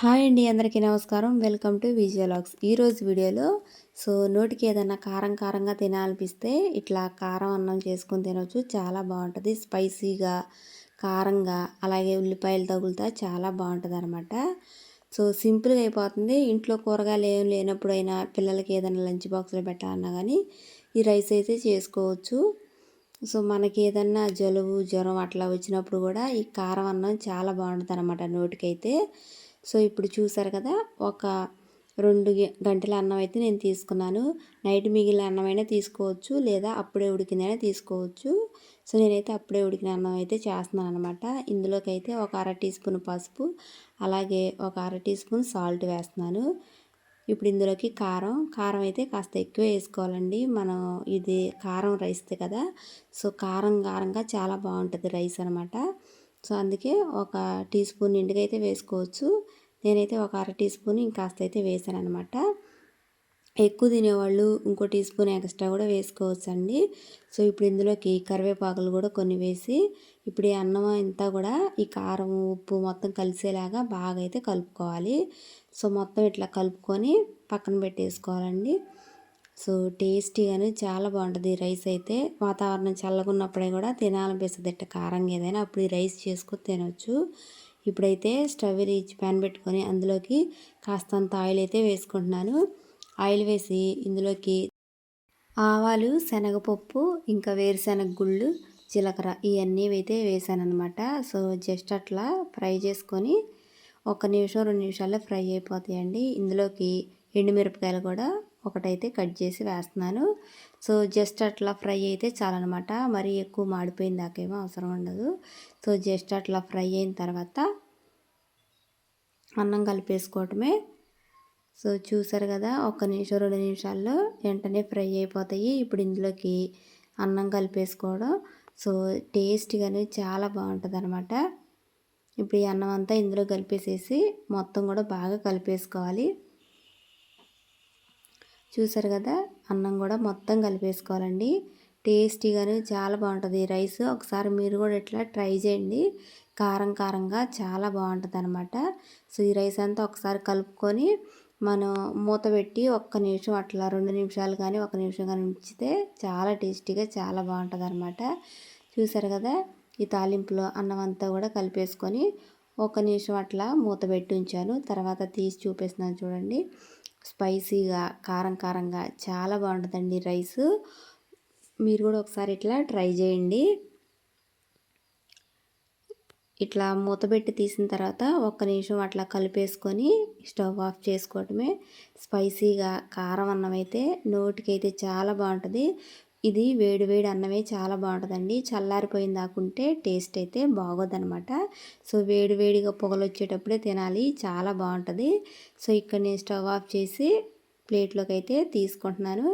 Hi అండి, అందరికీ నమస్కారం. వెల్కమ్ టు విజయలాగ్స్. ఈరోజు వీడియోలో నోటికి ఏదైనా కారం కారంగా తినాలనిపిస్తే ఇట్లా కారం అన్నం చేసుకొని తినొచ్చు. చాలా బాగుంటుంది. స్పైసీగా, కారంగా, అలాగే ఉల్లిపాయలు తగులుతా చాలా బాగుంటుంది అనమాట. సింపుల్గా అయిపోతుంది. ఇంట్లో కూరగాయలు ఏం లేనప్పుడైనా పిల్లలకి ఏదైనా లంచ్ బాక్స్లో పెట్టాలన్నా కానీ ఈ రైస్ అయితే చేసుకోవచ్చు. మనకి ఏదన్నా జలుబు, జ్వరం అట్లా వచ్చినప్పుడు కూడా ఈ కారం అన్నం చాలా బాగుంటుంది అనమాట నోటికైతే. ఇప్పుడు చూసారు కదా, ఒక 2 గంటల అన్నం అయితే నేను తీసుకున్నాను. నైట్ మిగిలిన అన్నమైనా తీసుకోవచ్చు, లేదా అప్పుడే ఉడికిందైనా తీసుకోవచ్చు. నేనైతే అప్పుడే ఉడికిన అన్నం అయితే చేస్తున్నాను అనమాట. ఇందులోకి అయితే ఒక అర టీ స్పూన్ పసుపు, అలాగే ఒక అర టీ స్పూన్ సాల్ట్ వేస్తున్నాను. ఇప్పుడు ఇందులోకి కారం అయితే కాస్త ఎక్కువ వేసుకోవాలండి. మనం ఇది కారం రైస్ కదా, కారం కారంగా చాలా బాగుంటుంది రైస్ అనమాట. అందుకే ఒక టీ స్పూన్ నిండుగా అయితే వేసుకోవచ్చు. నేనైతే ఒక అర టీ స్పూన్ ఇంకాస్త అయితే వేసాను అనమాట. ఎక్కువ తినేవాళ్ళు ఇంకో టీ స్పూన్ ఎక్స్ట్రా కూడా వేసుకోవచ్చు అండి. ఇప్పుడు ఇందులోకి కరివేపాకులు కూడా కొన్ని వేసి ఇప్పుడు ఈ అన్నం అంతా కూడా ఈ కారం, ఉప్పు మొత్తం కలిసేలాగా బాగా అయితే కలుపుకోవాలి. మొత్తం ఇట్లా కలుపుకొని పక్కన పెట్టేసుకోవాలండి. టేస్టీగానే చాలా బాగుంటుంది ఈ రైస్ అయితే. వాతావరణం చల్లగా ఉన్నప్పుడే కూడా తినాలనిపిస్తుంది ఇట్లా కారంగా ఏదైనా, అప్పుడు ఈ రైస్ చేసుకొని తినవచ్చు. ఇప్పుడైతే స్టవ్ వెలిగించి ప్యాన్ పెట్టుకొని అందులోకి కాస్తంత ఆయిల్ అయితే వేసుకుంటున్నాను. ఆయిల్ వేసి ఇందులోకి ఆవాలు, శనగపప్పు, ఇంకా వేరుశనగ గుళ్ళు, జీలకర్ర ఇవన్నీ అయితే వేసానమాట. జస్ట్ అట్లా ఫ్రై చేసుకొని 1 నిమిషం 2 నిమిషాల్లో ఫ్రై అయిపోతాయండి. ఇందులోకి ఎండుమిరపకాయలు కూడా ఒకటైతే కట్ చేసి వేస్తున్నాను. జస్ట్ అట్లా ఫ్రై అయితే చాలన్నమాట. మరీ ఎక్కువ మాడిపోయిన దాకేమో అవసరం ఉండదు. జస్ట్ అట్లా ఫ్రై అయిన తర్వాత అన్నం కలిపేసుకోవటమే. చూసారు కదా, 1 నిమిషం 2 నిమిషాల్లో వెంటనే ఫ్రై అయిపోతాయి. ఇప్పుడు ఇందులోకి అన్నం కలిపేసుకోవడం. టేస్ట్గానే చాలా బాగుంటుంది అనమాట. ఇప్పుడు ఈ అన్నం అంతా ఇందులో కలిపేసేసి మొత్తం కూడా బాగా కలిపేసుకోవాలి. చూసారు కదా, అన్నం కూడా మొత్తం కలిపేసుకోవాలండి. టేస్టీగానే చాలా బాగుంటుంది ఈ రైస్. ఒకసారి మీరు కూడా ఇట్లా ట్రై చేయండి. కారం కారంగా చాలా బాగుంటుంది అనమాట. ఈ రైస్ అంతా ఒకసారి కలుపుకొని మనం మూత పెట్టి 1 నిమిషం అట్లా 2 నిమిషాలు కానీ 1 నిమిషం కానీ ఉంచితే చాలా టేస్టీగా చాలా బాగుంటుంది అనమాట. చూసారు కదా, ఈ తాలింపులో అన్నం అంతా కూడా కలిపేసుకొని 1 నిమిషం అట్లా మూత పెట్టి ఉంచాను. తర్వాత తీసి చూపిస్తున్నాను చూడండి. స్పైసీగా, కారం కారంగా చాలా బాగుంటుందండి రైస్. మీరు కూడా ఒకసారి ఇట్లా ట్రై చేయండి. ఇట్లా మూతబెట్టి తీసిన తర్వాత 1 నిమిషం అట్లా కలిపేసుకొని స్టవ్ ఆఫ్ చేసుకోవటమే. స్పైసీగా కారం అన్నం అయితే నోటికైతే చాలా బాగుంటుంది. ఇది వేడి వేడి అన్నమే చాలా బాగుంటుందండి. చల్లారిపోయిన దాకుంటే టేస్ట్ అయితే బాగోదనమాట. వేడి వేడిగా పొగలు వచ్చేటప్పుడే తినాలి, చాలా బాగుంటుంది. ఇక్కడ నేను స్టవ్ ఆఫ్ చేసి ప్లేట్లోకి అయితే తీసుకుంటున్నాను.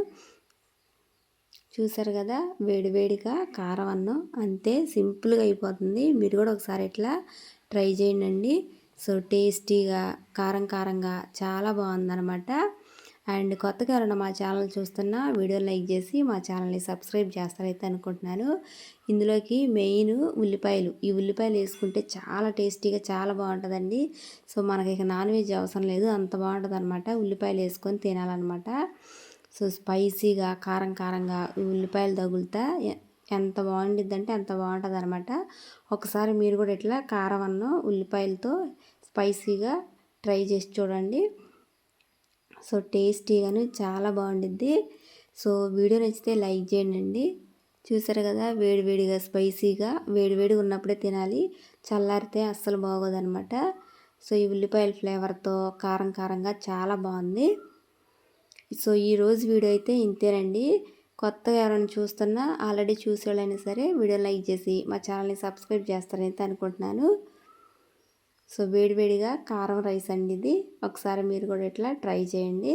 చూసారు కదా, వేడివేడిగా కారం అన్నం అంతే సింపుల్గా అయిపోతుంది. మీరు కూడా ఒకసారి ఇట్లా ట్రై చేయండి. టేస్టీగా, కారం కారంగా చాలా బాగుందనమాట. అండ్ కొత్తగా ఎవరైనా మా ఛానల్ చూస్తున్నా వీడియో లైక్ చేసి మా ఛానల్ని సబ్స్క్రైబ్ చేస్తారైతే అనుకుంటున్నాను. ఇందులోకి మెయిన్ ఉల్లిపాయలు. ఈ ఉల్లిపాయలు వేసుకుంటే చాలా టేస్టీగా చాలా బాగుంటుందండి. మనకి ఇక నాన్ వెజ్ అవసరం లేదు, అంత బాగుంటుంది అనమాట. ఉల్లిపాయలు వేసుకొని తినాలన్నమాట. స్పైసీగా, కారం కారంగా ఉల్లిపాయలు తగులుతా ఎంత బాగుండిద్దంటే అంత బాగుంటుంది అనమాట. ఒకసారి మీరు కూడా ఇట్లా కారం అన్నం ఉల్లిపాయలతో స్పైసీగా ట్రై చేసి చూడండి. టేస్టీగాను చాలా బాగుండిద్ది. వీడియో నచ్చితే లైక్ చేయండి. చూసారు కదా, వేడివేడిగా స్పైసీగా వేడివేడిగా ఉన్నప్పుడే తినాలి, చల్లారితే అస్సలు బాగోదనమాట. ఈ ఉల్లిపాయల ఫ్లేవర్తో కారం కారంగా చాలా బాగుంది. ఈరోజు వీడియో అయితే ఇంతేనండి. కొత్తగా ఎవరైనా చూస్తున్నా ఆల్రెడీ చూసేవాళ్ళైనా సరే వీడియో లైక్ చేసి మా ఛానల్ని సబ్స్క్రైబ్ చేస్తారని అనుకుంటున్నాను. వేడివేడిగా కారం రైస్ అండి ఇది. ఒకసారి మీరు కూడా ఇట్లా ట్రై చేయండి.